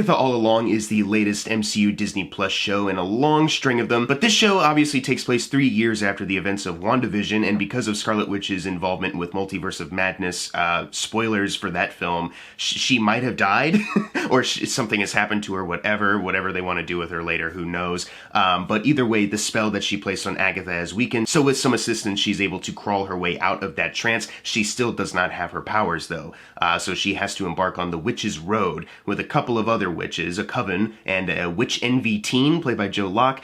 Agatha All Along is the latest MCU Disney Plus show in a long string of them, but this show obviously takes place 3 years after the events of WandaVision, and because of Scarlet Witch's involvement with Multiverse of Madness, spoilers for that film, she might have died, or something has happened to her, whatever they want to do with her later, who knows. But either way, the spell that she placed on Agatha has weakened, so with some assistance she's able to crawl her way out of that trance. She still does not have her powers though, so she has to embark on the Witch's Road with a couple of other witches, a coven, and a witch envy teen played by Joe Locke.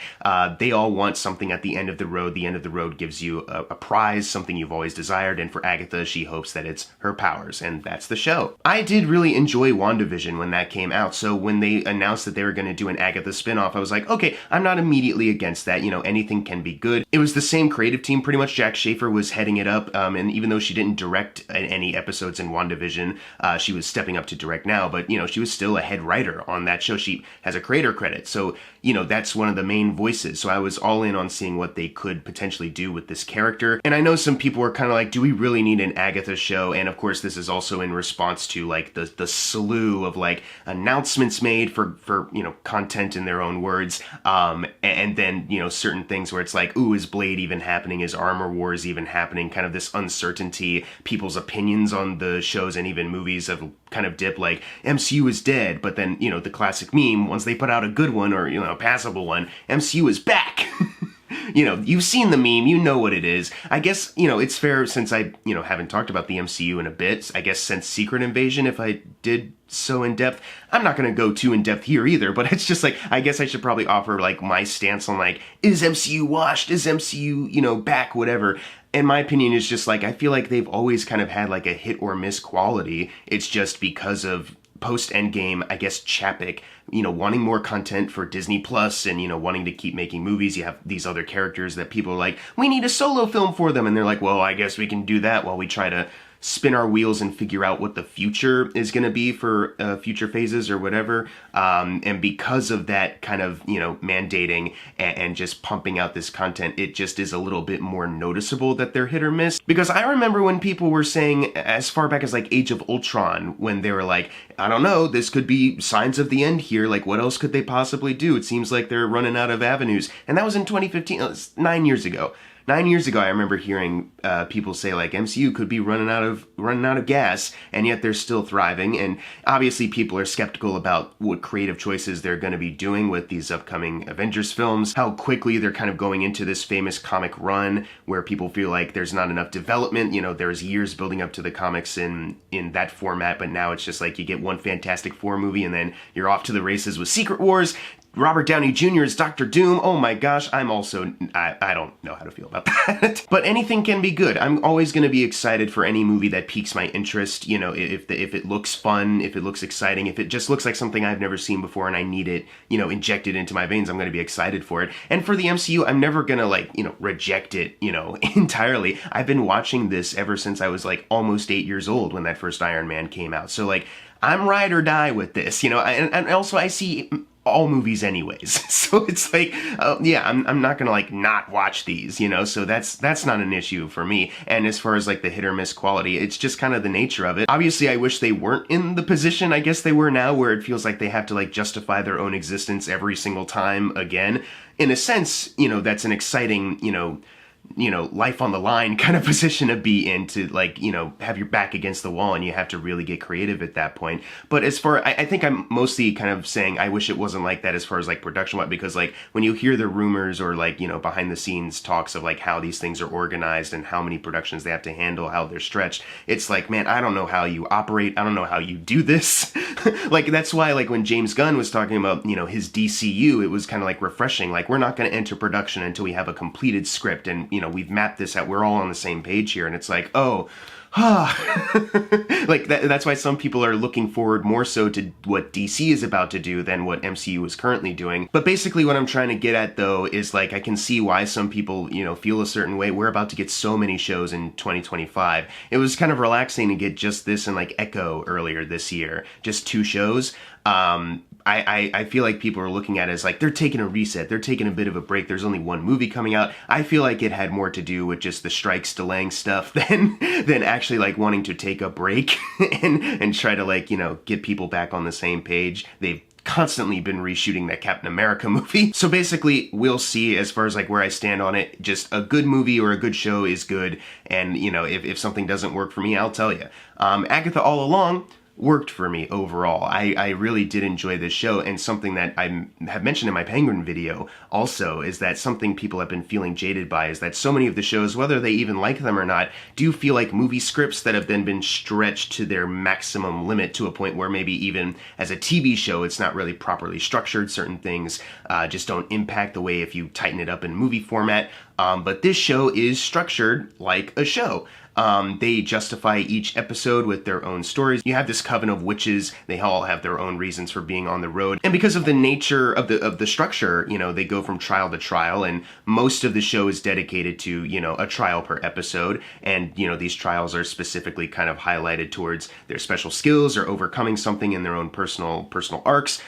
They all want something at the end of the road. The end of the road gives you a prize, something you've always desired, and for Agatha, she hopes that it's her powers, and that's the show. I did really enjoy WandaVision when that came out, so when they announced that they were going to do an Agatha spinoff, I was like, okay, I'm not immediately against that, you know, anything can be good. It was the same creative team, pretty much. Jack Schaefer was heading it up, and even though she didn't direct any episodes in WandaVision, she was stepping up to direct now, but, you know, she was still a head writer on that show. She has a creator credit, so, you know, that's one of the main voices, so I was all in on seeing what they could potentially do with this character. And I know some people were kind of like, do we really need an Agatha show? And of course, this is also in response to, like, the slew of, like, announcements made for you know, content in their own words, and then, you know, certain things where it's like, ooh, is Blade even happening? Is Armor Wars even happening? Kind of this uncertainty. People's opinions on the shows and even movies have kind of dipped, like, MCU is dead, but then, you know, the classic meme, once they put out a good one or, you know, a passable one, MCU is back! You know, you've seen the meme, you know what it is. I guess, you know, it's fair since I, you know, haven't talked about the MCU in a bit. I guess since Secret Invasion, if I did so in depth, I'm not going to go too in depth here either, but it's just like, I guess I should probably offer like my stance on like, is MCU washed? Is MCU, you know, back? Whatever. And my opinion is just like, I feel like they've always kind of had like a hit or miss quality. It's just because of post-Endgame, I guess, Chapek, you know, wanting more content for Disney Plus and, you know, wanting to keep making movies. You have these other characters that people are like, we need a solo film for them. And they're like, well, I guess we can do that while we try to spin our wheels and figure out what the future is going to be for future phases or whatever. And because of that kind of, you know, mandating and just pumping out this content, it just is a little bit more noticeable that they're hit or miss. Because I remember when people were saying, as far back as like Age of Ultron, when they were like, I don't know, this could be signs of the end here. Like, what else could they possibly do? It seems like they're running out of avenues. And that was in 2015, 9 years ago. 9 years ago, I remember hearing people say like MCU could be running out of gas, and yet they're still thriving. And obviously, people are skeptical about what creative choices they're going to be doing with these upcoming Avengers films. How quickly they're kind of going into this famous comic run where people feel like there's not enough development. You know, there's years building up to the comics in that format, but now it's just like you get one Fantastic Four movie, and then you're off to the races with Secret Wars. Robert Downey Jr. is Dr. Doom. Oh my gosh, I don't know how to feel about that. But anything can be good. I'm always going to be excited for any movie that piques my interest. You know, if it looks fun, if it looks exciting, if it just looks like something I've never seen before and I need it, you know, injected into my veins, I'm going to be excited for it. And for the MCU, I'm never going to, like, you know, reject it, you know, entirely. I've been watching this ever since I was, like, almost 8 years old when that first Iron Man came out. So, like, I'm ride or die with this, you know, and also I see all movies anyways. So it's like, yeah, I'm not gonna like not watch these, you know, so that's not an issue for me. And as far as like the hit or miss quality, it's just kind of the nature of it. Obviously, I wish they weren't in the position I guess they were now, where it feels like they have to like justify their own existence every single time again. In a sense, you know, that's an exciting, you know, life on the line kind of position to be in, to like, you know, have your back against the wall and you have to really get creative at that point. But as far, I think I'm mostly kind of saying I wish it wasn't like that as far as like production wise, because like when you hear the rumors or like, you know, behind the scenes talks of like how these things are organized and how many productions they have to handle, how they're stretched, it's like, man, I don't know how you operate. I don't know how you do this. Like, that's why like when James Gunn was talking about, you know, his DCU, it was kind of like refreshing. Like, we're not going to enter production until we have a completed script and, you know, we've mapped this out. We're all on the same page here. And it's like, oh, like that's why some people are looking forward more so to what DC is about to do than what MCU is currently doing. But basically what I'm trying to get at though is like, I can see why some people, you know, feel a certain way. We're about to get so many shows in 2025. It was kind of relaxing to get just this and like Echo earlier this year, just 2 shows. I feel like people are looking at it as like, they're taking a reset, they're taking a bit of a break, there's only 1 movie coming out. I feel like it had more to do with just the strikes delaying stuff than actually like wanting to take a break and try to like, you know, get people back on the same page. They've constantly been reshooting that Captain America movie. So basically, we'll see as far as like where I stand on it. Just a good movie or a good show is good, and you know, if something doesn't work for me, I'll tell you. Agatha all along worked for me overall. I really did enjoy this show, and something that I have mentioned in my Penguin video also is that something people have been feeling jaded by is that so many of the shows, whether they even like them or not, do feel like movie scripts that have then been stretched to their maximum limit to a point where maybe even as a TV show it's not really properly structured. Certain things just don't impact the way if you tighten it up in movie format. But this show is structured like a show. They justify each episode with their own stories. You have this coven of witches. They all have their own reasons for being on the road. And because of the nature of the structure, you know, they go from trial to trial, and most of the show is dedicated to, you know, a trial per episode. And, you know, these trials are specifically kind of highlighted towards their special skills or overcoming something in their own personal arcs.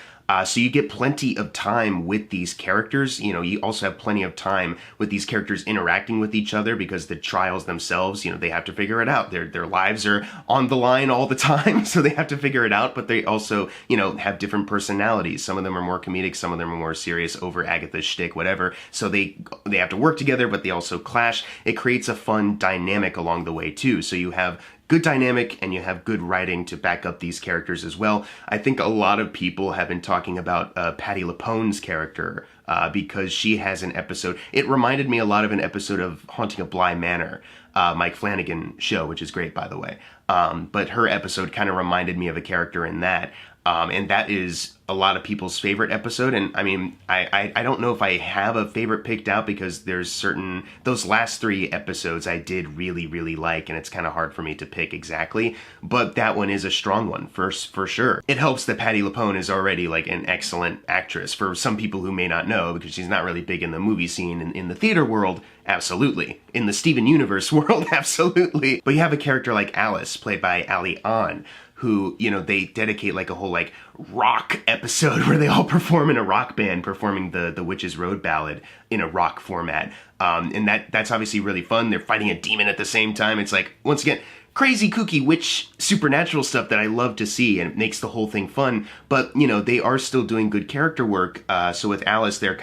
So you get plenty of time with these characters. You know, you also have plenty of time with these characters interacting with each other because the trials themselves, you know, they have to figure it out. Their lives are on the line all the time, so they have to figure it out, but they also, you know, have different personalities. Some of them are more comedic, some of them are more serious over Agatha's shtick, whatever. So they have to work together, but they also clash. It creates a fun dynamic along the way, too. So you have good dynamic, and you have good writing to back up these characters as well. I think a lot of people have been talking about Patti LuPone's character because she has an episode. It reminded me a lot of an episode of Haunting of Bly Manor, Mike Flanagan show, which is great, by the way. But her episode kind of reminded me of a character in that. And that is a lot of people's favorite episode. And I mean, I don't know if I have a favorite picked out because there's those last 3 episodes I did really, really like, and it's kind of hard for me to pick exactly. But that one is a strong one for sure. It helps that Patti LuPone is already like an excellent actress. For some people who may not know, because she's not really big in the movie scene, in the theater world, absolutely. In the Steven Universe world, absolutely. But you have a character like Alice, played by Ali Ahn, who, you know, they dedicate like a whole like rock episode where they all perform in a rock band performing the Witch's Road Ballad in a rock format. And that's obviously really fun. They're fighting a demon at the same time. It's like, once again, crazy, kooky, witch, supernatural stuff that I love to see, and it makes the whole thing fun. But, you know, they are still doing good character work. So with Alice, they're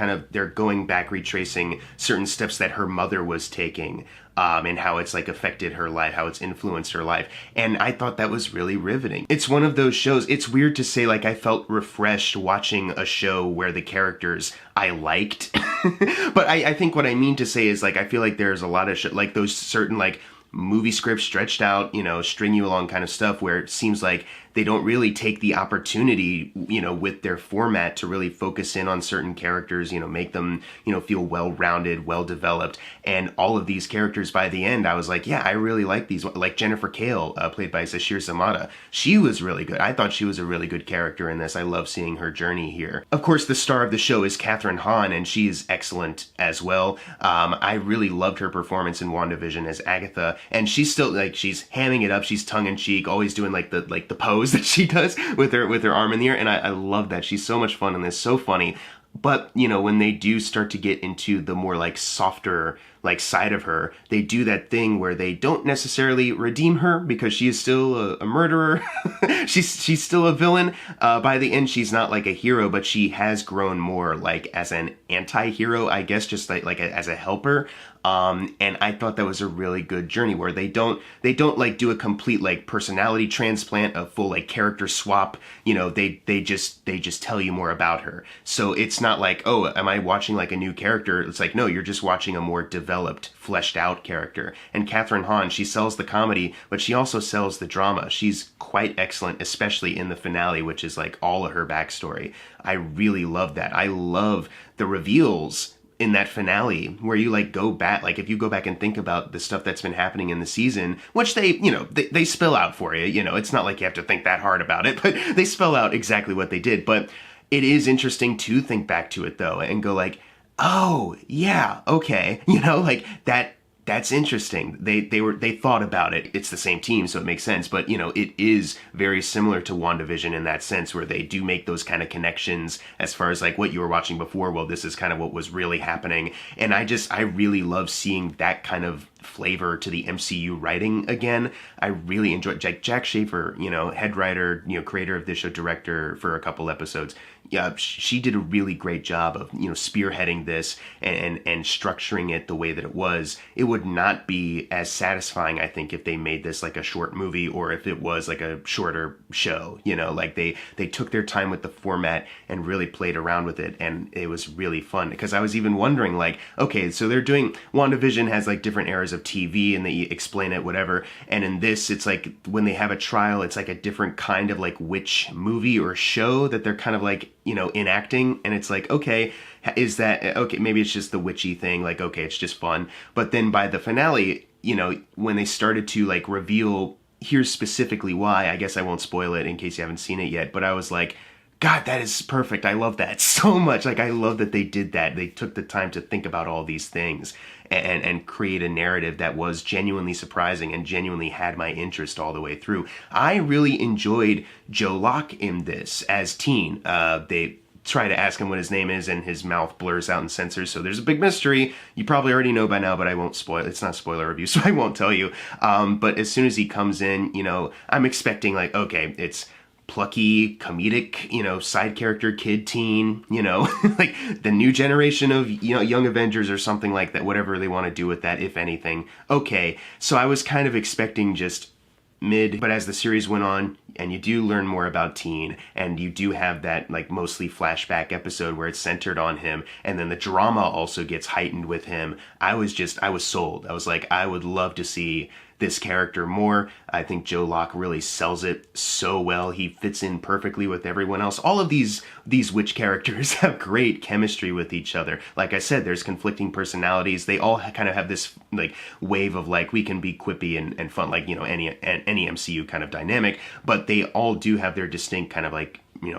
going back, retracing certain steps that her mother was taking, and how it's like affected her life, how it's influenced her life. And I thought that was really riveting. It's one of those shows, it's weird to say like I felt refreshed watching a show where the characters I liked. But I think what I mean to say is like, I feel like there's a lot of like those certain like movie scripts stretched out, you know, string you along kind of stuff where it seems like they don't really take the opportunity, you know, with their format to really focus in on certain characters, you know, make them, you know, feel well-rounded, well-developed. And all of these characters by the end, I was like, yeah, I really like these. Like Jennifer Kale, played by Sashir Zamata. She was really good. I thought she was a really good character in this. I love seeing her journey here. Of course, the star of the show is Kathryn Hahn, and she is excellent as well. I really loved her performance in WandaVision as Agatha, and she's still like, she's hamming it up. She's tongue-in-cheek, always doing like the pose that she does with her arm in the air, and I love that. She's so much fun in this, so funny. But, you know, when they do start to get into the more like softer like side of her, they do that thing where they don't necessarily redeem her because she is still a murderer. she's still a villain. By the end, she's not like a hero, but she has grown more like as an anti-hero, I guess, just like as a helper. And I thought that was a really good journey where they don't like do a complete like personality transplant, a full like character swap. You know, they just tell you more about her. So it's not like, oh, am I watching like a new character? It's like, no, you're just watching a more developed, fleshed out character. And Kathryn Hahn, she sells the comedy, but she also sells the drama. She's quite excellent, especially in the finale, which is like all of her backstory. I really love that. I love the reveals in that finale where you like go back, like if you go back and think about the stuff that's been happening in the season, which they, you know, they spell out for you, you know, it's not like you have to think that hard about it, but they spell out exactly what they did. But it is interesting to think back to it though and go like, oh yeah, okay, you know, like that's interesting. They thought about it. It's the same team, so it makes sense. But, you know, it is very similar to WandaVision in that sense where they do make those kind of connections as far as like what you were watching before. Well, this is kind of what was really happening. And I really love seeing that kind of flavor to the MCU writing again. I really enjoyed Jack Schaefer, you know, head writer, you know, creator of this show, director for a couple episodes. she did a really great job of, spearheading this and structuring it the way that it was. It would not be as satisfying, I think, if they made this like a short movie or if it was like a shorter show. Like they took their time with the format and really played around with it, and it was really fun. Because I was even wondering, like, okay, so they're doing WandaVision has like different eras of TV and they explain it, whatever. And in this, it's like when they have a trial, it's like a different kind of like witch movie or show that they're kind of like, enacting. And it's like, okay, is that, okay, maybe it's just the witchy thing, like, okay, it's just fun. But then by the finale, when they started to like reveal, here's specifically why, I guess I won't spoil it in case you haven't seen it yet, but I was like, God, that is perfect. I love that so much. Like, I love that they did that. They took the time to think about all these things and create a narrative that was genuinely surprising and genuinely had my interest all the way through. I really enjoyed Joe Locke in this as Teen. They try to ask him what his name is and his mouth blurs out and censors, so there's a big mystery. You probably already know by now, but I won't spoil. It's not a spoiler review, so I won't tell you. But as soon as he comes in, I'm expecting like, okay, it's plucky, comedic, side character, kid, teen, like the new generation of, young Avengers or something like that, whatever they want to do with that, if anything. Okay, so I was kind of expecting just mid, but as the series went on, and you do learn more about Teen, and you do have that like mostly flashback episode where it's centered on him, and then the drama also gets heightened with him, I was sold. I was like, I would love to see this character more. I think Joe Locke really sells it so well. He fits in perfectly with everyone else. All of these witch characters have great chemistry with each other. Like I said, there's conflicting personalities. They all kind of have this like wave of like, we can be quippy and fun, like, any MCU kind of dynamic, but they all do have their distinct kind of like,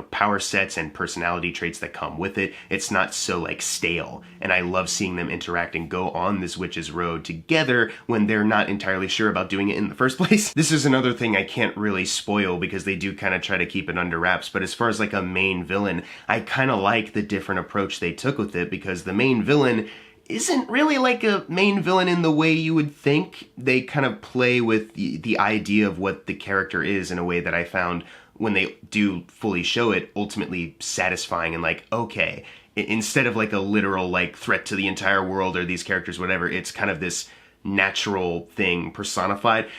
power sets and personality traits that come with it. It's not so like stale, and I love seeing them interact and go on this witch's road together when they're not entirely sure about doing it in the first place. This is another thing I can't really spoil because they do kind of try to keep it under wraps, but as far as like a main villain, I kind of like the different approach they took with it, because the main villain isn't really like a main villain in the way you would think. They kind of play with the idea of what the character is in a way that I found, when they do fully show it, ultimately satisfying and like, okay, instead of like a literal like threat to the entire world or these characters, whatever, it's kind of this natural thing personified.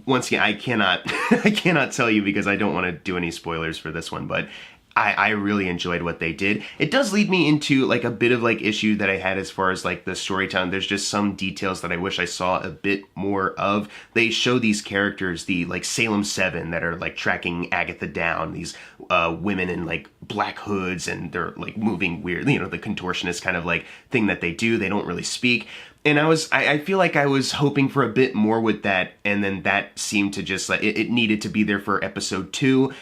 Once again, I cannot tell you because I don't want to do any spoilers for this one, but I really enjoyed what they did. It does lead me into like a bit of like issue that I had as far as like the storytelling. There's just some details that I wish I saw a bit more of. They show these characters, the like Salem 7 that are like tracking Agatha down, these women in like black hoods, and they're like moving weird, the contortionist kind of like thing that they do. They don't really speak. And I feel like I was hoping for a bit more with that, and then that seemed to just like, it needed to be there for episode 2.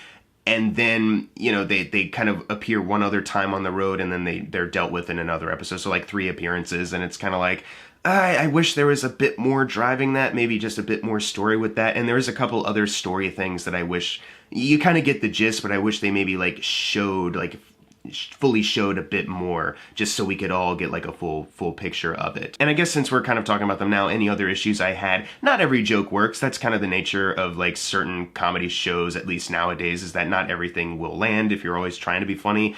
And then, they kind of appear one other time on the road, and then they're dealt with in another episode. So like 3 appearances, and it's kind of like, I wish there was a bit more driving that, maybe just a bit more story with that. And there's a couple other story things that I wish, you kind of get the gist, but I wish they maybe like fully showed a bit more, just so we could all get like a full picture of it. And I guess since we're kind of talking about them now, any other issues I had, not every joke works. That's kind of the nature of like certain comedy shows, at least nowadays, is that not everything will land if you're always trying to be funny.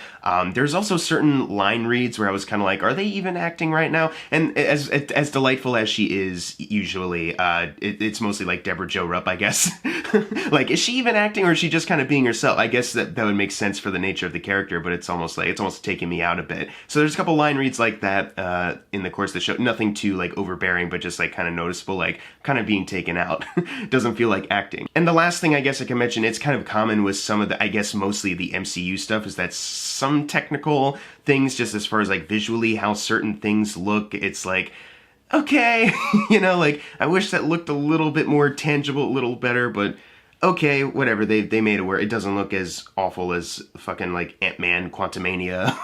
There's also certain line reads where I was kind of like, are they even acting right now? And as delightful as she is usually, it's mostly like Deborah Jo Rupp, I guess. Like, is she even acting, or is she just kind of being herself? I guess that would make sense for the nature of the character, but it's almost taking me out a bit. So there's a couple line reads like that in the course of the show. Nothing too like overbearing, but just like kind of noticeable, like kind of being taken out. Doesn't feel like acting. And the last thing I guess I can mention, it's kind of common with some of the, I guess mostly the MCU stuff, is that some technical things, just as far as like visually how certain things look, it's like, okay, like I wish that looked a little bit more tangible, a little better, but okay, whatever, they made it where it doesn't look as awful as fucking like Ant-Man Quantumania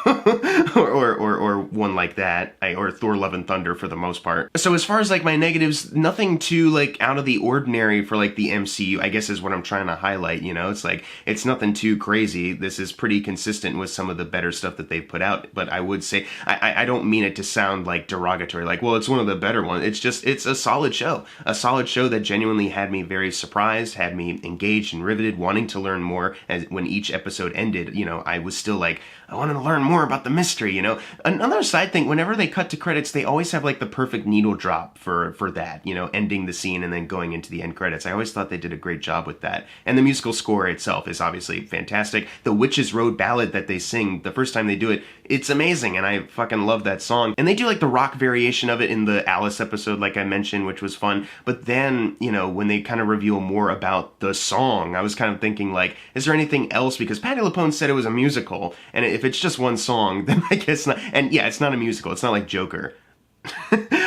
or one like that, or Thor Love and Thunder for the most part. So as far as like my negatives, nothing too like out of the ordinary for like the MCU, I guess is what I'm trying to highlight, it's like, it's nothing too crazy. This is pretty consistent with some of the better stuff that they've put out, but I would say, I don't mean it to sound like derogatory, like, well, it's one of the better ones. It's just, it's a solid show that genuinely had me very surprised, had me engaged and riveted, wanting to learn more. As when each episode ended, you know, I was still like, I wanted to learn more about the mystery, you know. Another side thing, whenever they cut to credits, they always have like the perfect needle drop for that, you know, ending the scene and then going into the end credits. I always thought they did a great job with that. And the musical score itself is obviously fantastic. The Witch's Road ballad that they sing the first time they do it, it's amazing, and I fucking love that song. And they do like the rock variation of it in the Alice episode, like I mentioned, which was fun. But then, you know, when they kind of reveal more about the song, I was kind of thinking like, is there anything else? Because Patti LuPone said it was a musical, and if it's just one song, then I guess not. And yeah, it's not a musical. It's not like Joker.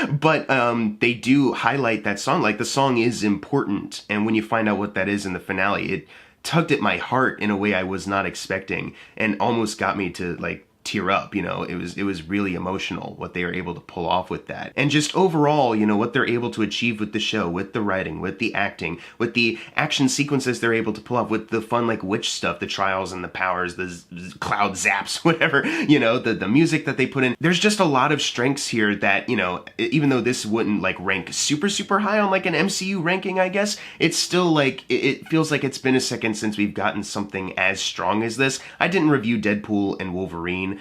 But they do highlight that song. Like, the song is important, and when you find out what that is in the finale, it tugged at my heart in a way I was not expecting, and almost got me to like tear up. You know, it was really emotional what they were able to pull off with that. And just overall, you know, what they're able to achieve with the show, with the writing, with the acting, with the action sequences they're able to pull off, with the fun like witch stuff, the trials and the powers, the cloud zaps, whatever, you know, the music that they put in. There's just a lot of strengths here that, you know, even though this wouldn't like rank super high on like an MCU ranking, I guess, it's still like, it feels like it's been a second since we've gotten something as strong as this. I didn't review Deadpool and Wolverine.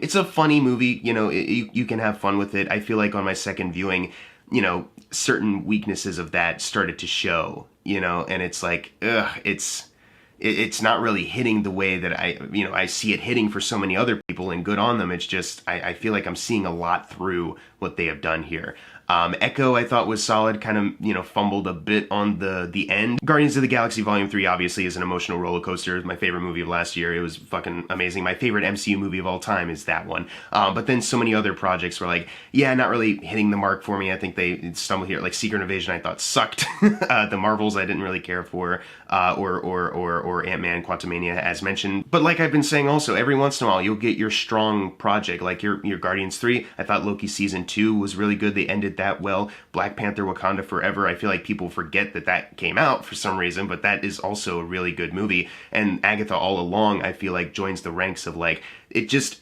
It's a funny movie, you know, you can have fun with it. I feel like on my second viewing, you know, certain weaknesses of that started to show, you know, and it's like, it's not really hitting the way that I see it hitting for so many other people, and good on them. It's just, I feel like I'm seeing a lot through what they have done here. Echo I thought was solid, kind of, you know, fumbled a bit on the end. Guardians of the Galaxy Volume 3 obviously is an emotional roller coaster. It was my favorite movie of last year. It was fucking amazing. My favorite MCU movie of all time is that one. But then so many other projects were like, yeah, not really hitting the mark for me. I think they stumbled here. Like Secret Invasion I thought sucked. The Marvels I didn't really care for. Or Ant-Man Quantumania as mentioned. But like I've been saying also, every once in a while you'll get your strong project, like your Guardians 3. I thought Loki Season 2 was really good. They ended that well. Black Panther Wakanda Forever, I feel like people forget that came out for some reason, but that is also a really good movie. And Agatha All Along, I feel like joins the ranks of like,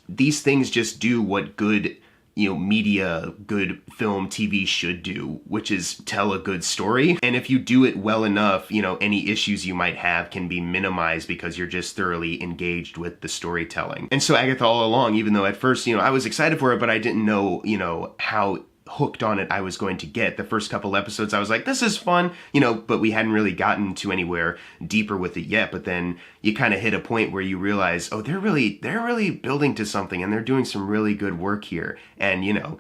these things just do what good, you know, media, good film, TV should do, which is tell a good story. And if you do it well enough, you know, any issues you might have can be minimized because you're just thoroughly engaged with the storytelling. And so Agatha All Along, even though at first, you know, I was excited for it, but I didn't know, you know, how hooked on it I was going to get. The first couple episodes I was like, this is fun, you know, but we hadn't really gotten to anywhere deeper with it yet. But then you kind of hit a point where you realize, oh, they're really building to something, and they're doing some really good work here. And, you know,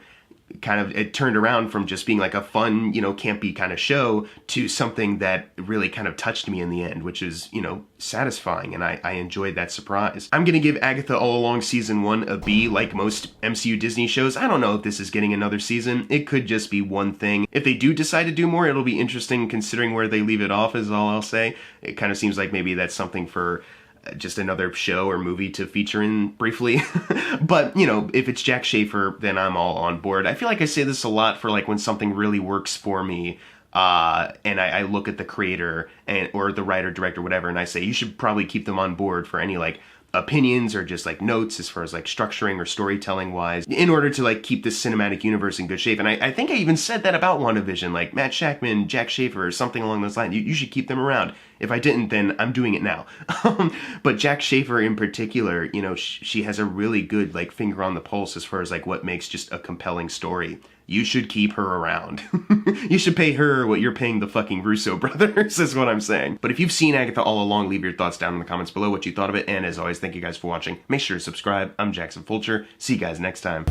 kind of it turned around from just being like a fun, you know, campy kind of show to something that really kind of touched me in the end, which is, you know, satisfying, and I enjoyed that surprise. I'm gonna give Agatha All Along Season 1 a B, like most MCU Disney shows. I don't know if this is getting another season. It could just be one thing. If they do decide to do more, it'll be interesting considering where they leave it off, is all I'll say. It kind of seems like maybe that's something for just another show or movie to feature in briefly. But, you know, if it's Jack Schaefer, then I'm all on board. I feel like I say this a lot for like when something really works for me, and I look at the creator or the writer, director, whatever, and I say, you should probably keep them on board for any like opinions or just like notes as far as like structuring or storytelling wise, in order to like keep this cinematic universe in good shape. And I think I even said that about WandaVision, like Matt Shackman, Jack Schaefer, or something along those lines. You should keep them around. If I didn't, then I'm doing it now. But Jack Schaefer in particular, you know, she has a really good like finger on the pulse as far as like what makes just a compelling story. You should keep her around. You should pay her what you're paying the fucking Russo brothers, is what I'm saying. But if you've seen Agatha All Along, leave your thoughts down in the comments below, what you thought of it. And as always, thank you guys for watching. Make sure to subscribe. I'm Jackson Fulcher. See you guys next time.